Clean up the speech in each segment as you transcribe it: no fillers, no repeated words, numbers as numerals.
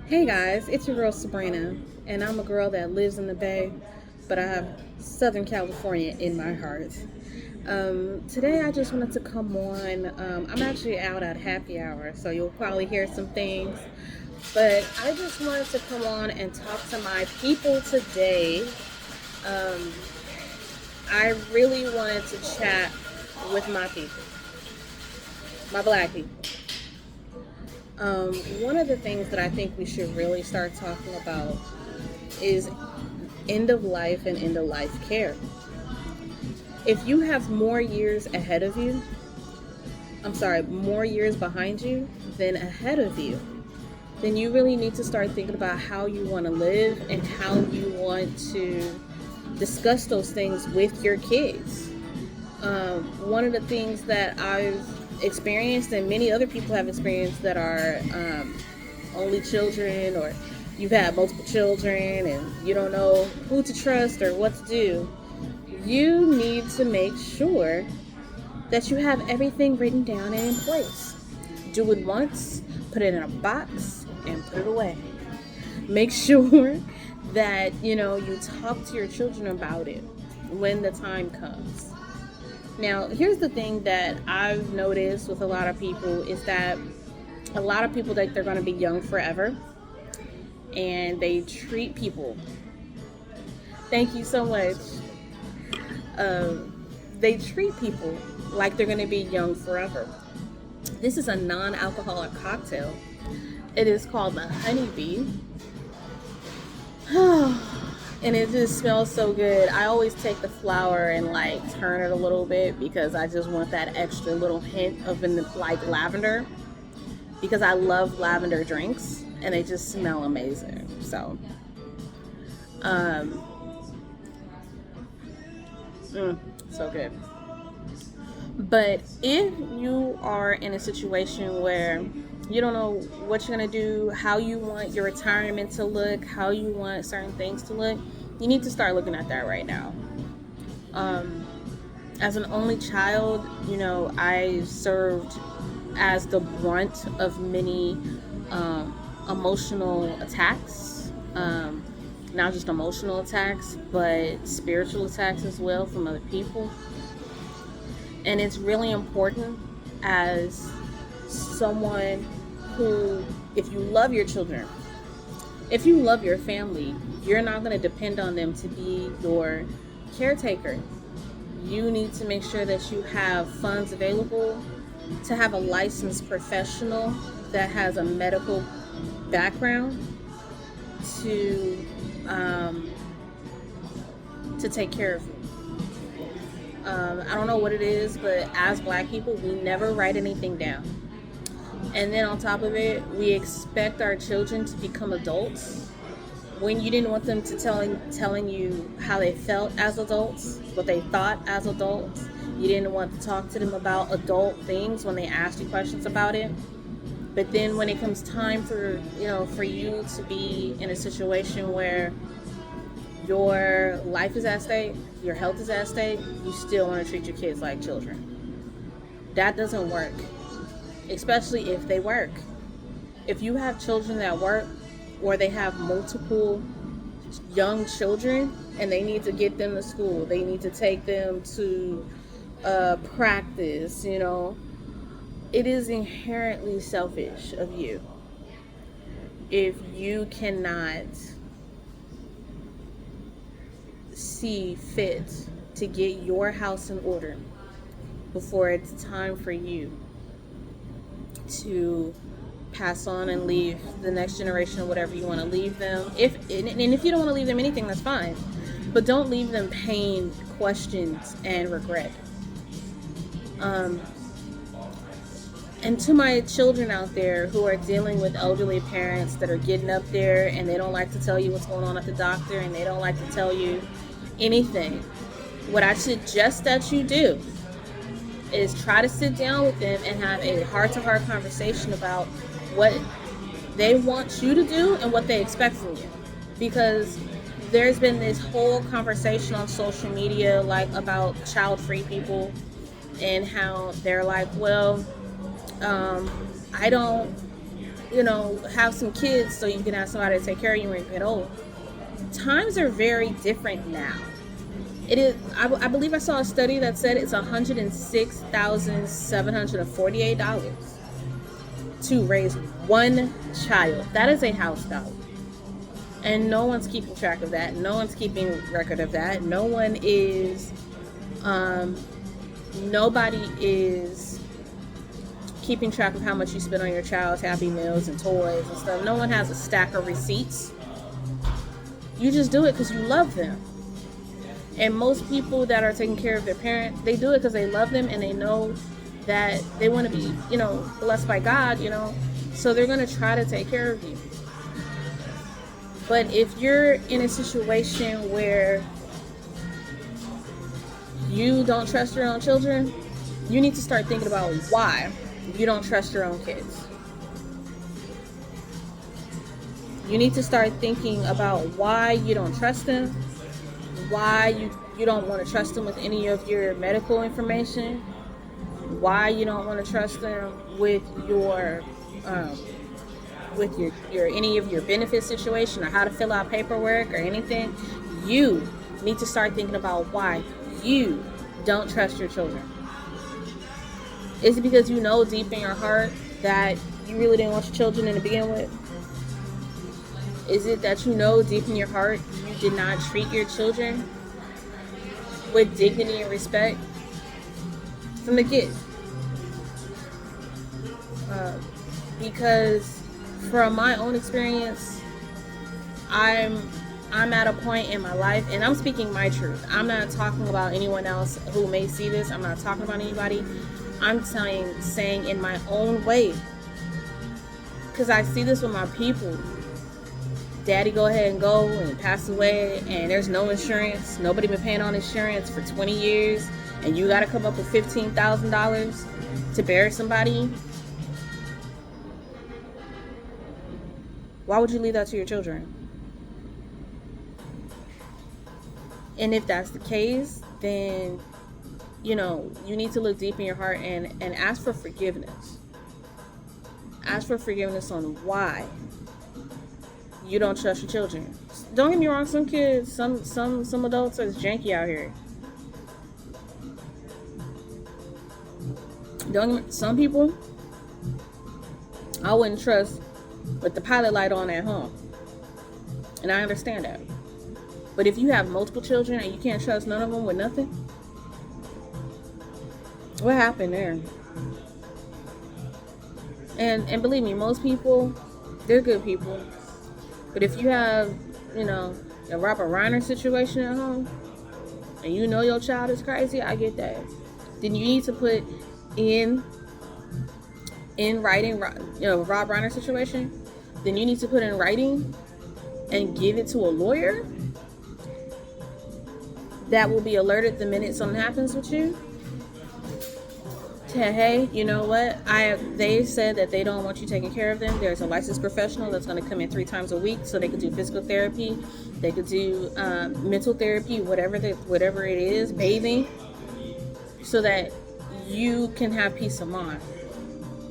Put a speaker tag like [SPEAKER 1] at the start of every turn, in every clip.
[SPEAKER 1] Hey guys, it's your girl Sabrina, and I'm a girl that lives in the Bay, but I have Southern California in my heart. Today I just wanted to come on. I'm actually out at happy hour, so you'll probably hear some things, but I just wanted to come on and talk to my people today. Um, I really wanted to chat with my people, my black people. One of the things that I think we should really start talking about is end of life and end of life care. If you have more years ahead of you, I'm sorry, more years behind you than ahead of you, then you really need to start thinking about how you want to live and how you want to discuss those things with your kids. One of the things that I've experienced and many other people have experienced that are only children, or you've had multiple children and you don't know who to trust or what to do, you need to make sure that you have everything written down and in place. Do it once, put it in a box, and put it away. Make sure that you talk to your children about it when the time comes. Now, here's the thing that I've noticed with a lot of people is that a lot of people think they're going to be young forever, and they treat people. Thank you so much. They treat people like they're going to be young forever. This is a non-alcoholic cocktail. It is called the Honeybee. And it just smells so good. I always take the flour and turn it a little bit because I just want that extra little hint of lavender, because I love lavender drinks and they just smell amazing. So um so good. But if you are in a situation where you don't know what you're going to do, how you want your retirement to look, how you want certain things to look, you need to start looking at that right now. As an only child, I served as the brunt of many emotional attacks. Not just emotional attacks, but spiritual attacks as well from other people. And it's really important as someone who, if you love your children, if you love your family, you're not going to depend on them to be your caretaker. You need to make sure that you have funds available to have a licensed professional that has a medical background to take care of you. I don't know what it is, but as black people, we never write anything down. And then on top of it, we expect our children to become adults when you didn't want them to telling you how they felt as adults, what they thought as adults. You didn't want to talk to them about adult things when they asked you questions about it. But then when it comes time for you to be in a situation where your life is at stake, your health is at stake, you still want to treat your kids like children. That doesn't work, especially if they work. If you have children that work, or they have multiple young children and they need to get them to school, they need to take them to practice, it is inherently selfish of you if you cannot see fit to get your house in order before it's time for you to pass on and leave the next generation or whatever you want to leave them. If you don't want to leave them anything, that's fine, but don't leave them pain, questions, and regret. And to my children out there who are dealing with elderly parents that are getting up there and they don't like to tell you what's going on at the doctor and they don't like to tell you anything, what I suggest that you do is try to sit down with them and have a heart-to-heart conversation about what they want you to do and what they expect from you. Because there's been this whole conversation on social media about child-free people and how they're like, well, I don't have some kids so you can have somebody to take care of you when you get old. Times are very different now. It is. I believe I saw a study that said it's $106,748 to raise one child. That is a house dollar. And no one's keeping track of that. No one's keeping record of that. Nobody is keeping track of how much you spend on your child's Happy Meals and toys and stuff. No one has a stack of receipts. You just do it because you love them. And most people that are taking care of their parents, they do it because they love them and they know that they want to be, blessed by God, So they're going to try to take care of you. But if you're in a situation where you don't trust your own children, you need to start thinking about why you don't trust your own kids. You need to start thinking about why you don't trust them, why you don't want to trust them with any of your medical information, why you don't want to trust them with your any of your benefit situation or how to fill out paperwork or anything. You need to start thinking about why you don't trust your children. Is it because you know deep in your heart that you really didn't want your children to begin with? Is it that you know deep in your heart you did not treat your children with dignity and respect from the get? Because from my own experience, I'm at a point in my life, and I'm speaking my truth. I'm not talking about anyone else who may see this. I'm not talking about anybody. I'm saying in my own way, because I see this with my people. Daddy go ahead and go and pass away, and there's no insurance. Nobody been paying on insurance for 20 years, and you got to come up with $15,000 to bury somebody. Why would you leave that to your children? And if that's the case, then, you need to look deep in your heart and ask for forgiveness. Ask for forgiveness on why you don't trust your children. Don't get me wrong, some kids, some adults are janky out here. Some people I wouldn't trust with the pilot light on at home. And I understand that. But if you have multiple children and you can't trust none of them with nothing, what happened there? And believe me, most people, they're good people. But if you have, a Robert Reiner situation at home, and you know your child is crazy, I get that. Then you need to put in writing, Rob Reiner situation, then you need to put in writing and give it to a lawyer that will be alerted the minute something happens with you. Hey, you know what? They said that they don't want you taking care of them. There's a licensed professional that's going to come in 3 times a week, so they could do physical therapy, they could do mental therapy, whatever it is, bathing, so that you can have peace of mind.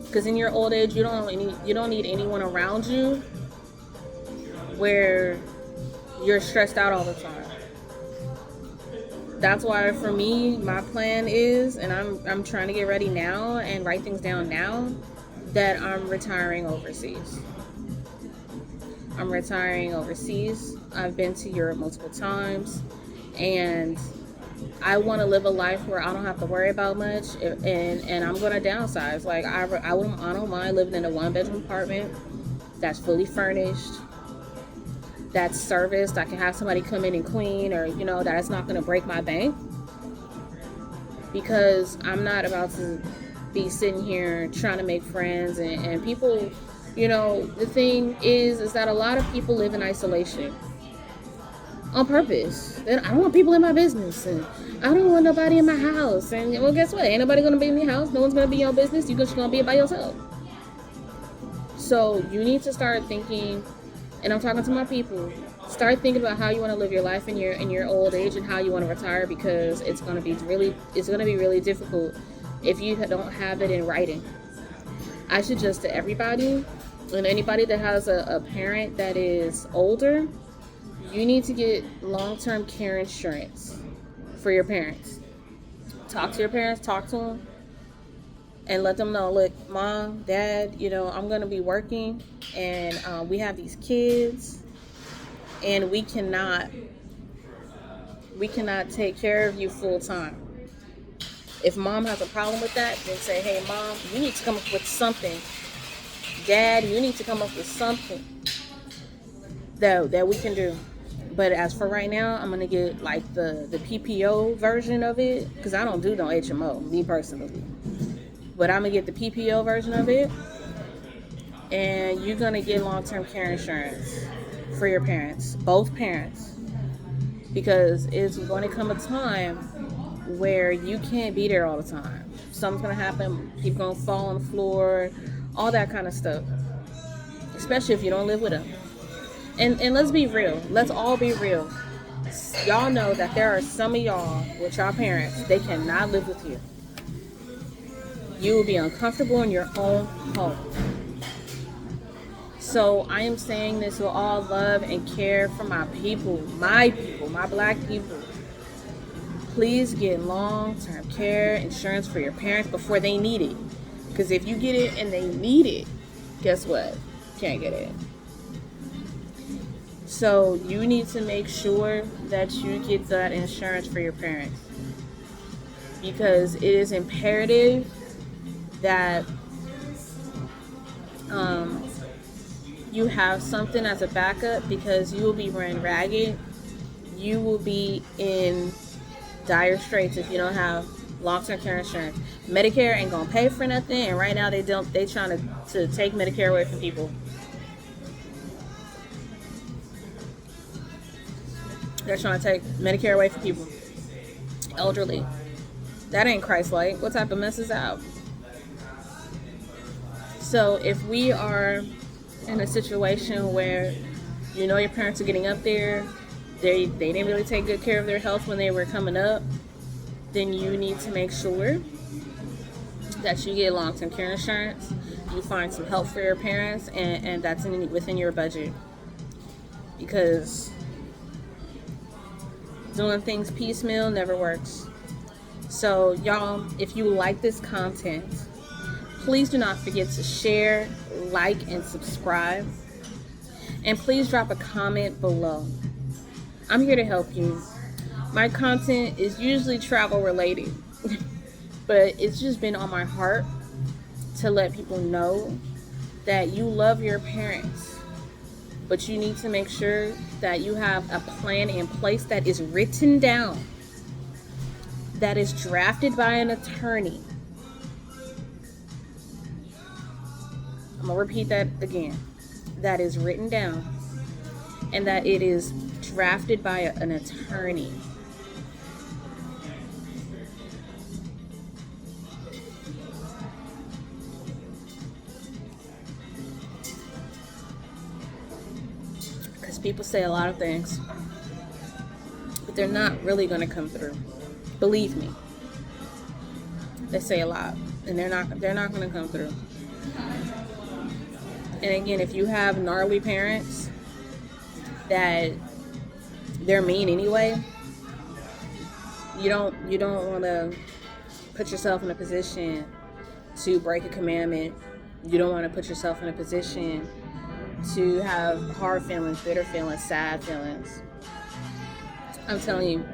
[SPEAKER 1] Because in your old age, you don't need anyone around you where you're stressed out all the time. That's why for me, my plan is, and I'm trying to get ready now and write things down now, that I'm retiring overseas. I'm retiring overseas. I've been to Europe multiple times, and I want to live a life where I don't have to worry about much, and I'm going to downsize. Like I don't mind living in a 1-bedroom apartment that's fully furnished, that's serviced. I can have somebody come in and clean, or that's not going to break my bank, because I'm not about to be sitting here trying to make friends and people. The thing is that a lot of people live in isolation on purpose. I don't want people in my business, and I don't want nobody in my house. And well, guess what? Ain't nobody gonna be in your house. No one's gonna be in your business. You're just gonna be by yourself. So you need to start thinking. And I'm talking to my people. Start thinking about how you want to live your life in your old age and how you want to retire, because it's going to be really difficult if you don't have it in writing. I suggest to everybody And anybody that has a parent that is older, you need to get long-term care insurance for your parents. Talk to your parents, talk to them, and let them know, look, mom, dad, I'm going to be working, and we have these kids, and we cannot take care of you full time. If mom has a problem with that, then say, hey, mom, you need to come up with something. Dad, you need to come up with something that we can do. But as for right now, I'm going to get like the PPO version of it, because I don't do no HMO, me personally. But I'm going to get the PPO version of it, and you're going to get long-term care insurance for your parents, both parents, because it's going to come a time where you can't be there all the time. Something's going to happen, people going to fall on the floor, all that kind of stuff, especially if you don't live with them. And let's be real. Let's all be real. Y'all know that there are some of y'all with y'all parents, they cannot live with you. You will be uncomfortable in your own home. So I am saying this with all love and care for my people, my black people. Please get long-term care insurance for your parents before they need it. Because if you get it and they need it, guess what? You can't get it. So you need to make sure that you get that insurance for your parents, because it is imperative that you have something as a backup, because you will be run ragged. You will be in dire straits if you don't have long-term care insurance. Medicare ain't gonna pay for nothing, and right now they trying to take Medicare away from people. They're trying to take Medicare away from people. Elderly. That ain't Christ-like. What type of mess is that? So if we are in a situation where your parents are getting up there, they didn't really take good care of their health when they were coming up, then you need to make sure that you get long-term care insurance. You find some help for your parents, and that's within your budget. Because doing things piecemeal never works. So y'all, if you like this content, please do not forget to share, like, and subscribe. And please drop a comment below. I'm here to help you. My content is usually travel related, but it's just been on my heart to let people know that you love your parents. But you need to make sure that you have a plan in place that is written down, that is drafted by an attorney. I'm going to repeat that again. That is written down, and that it is drafted by an attorney. People say a lot of things, but they're not really going to come through. Believe me. They say a lot, and they're not going to come through. And again, if you have gnarly parents that they're mean anyway, you don't want to put yourself in a position to break a commandment. You don't want to put yourself in a position to have hard feelings, bitter feelings, sad feelings. I'm telling you,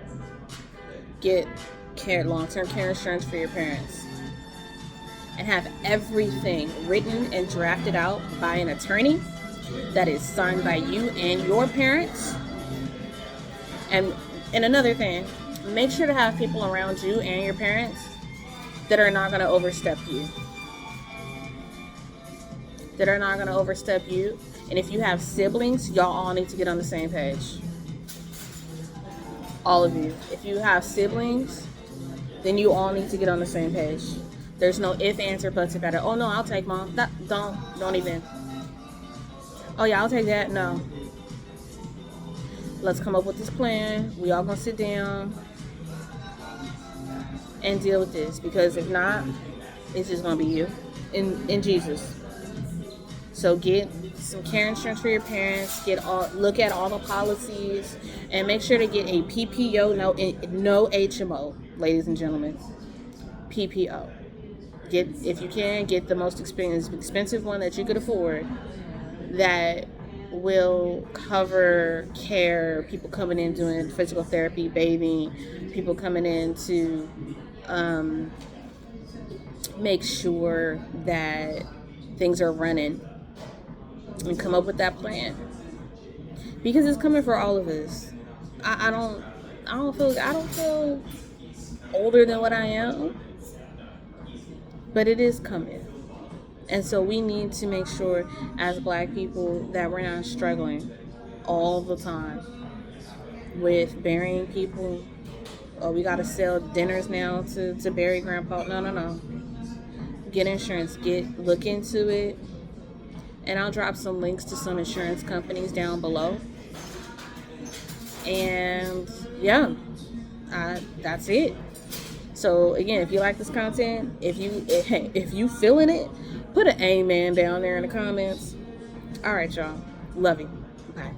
[SPEAKER 1] get long-term care insurance for your parents, and have everything written and drafted out by an attorney that is signed by you and your parents. And another thing, make sure to have people around you and your parents that are not going to overstep you. And if you have siblings, y'all all need to get on the same page. All of you. If you have siblings, then you all need to get on the same page. There's no if, ands, or buts about it. Oh no, I'll take mom. Don't even. Oh yeah, I'll take that. No. Let's come up with this plan. We all gonna sit down and deal with this, because if not, it's just gonna be you and Jesus. So get some care insurance for your parents. Look at all the policies, and make sure to get a PPO, no HMO, ladies and gentlemen. PPO. If you can, get the most expensive one that you could afford, that will cover care, people coming in doing physical therapy, bathing, people coming in to make sure that things are running, and come up with that plan, because it's coming for all of us. I don't feel older than what I am, but it is coming. And so we need to make sure as Black people that we're not struggling all the time with burying people. Oh, we got to sell dinners now to bury grandpa. No. Get insurance. Look into it. And I'll drop some links to some insurance companies down below. And yeah, that's it. So again, if you like this content, if you feeling it, put an amen down there in the comments. All right, y'all. Love you. Bye.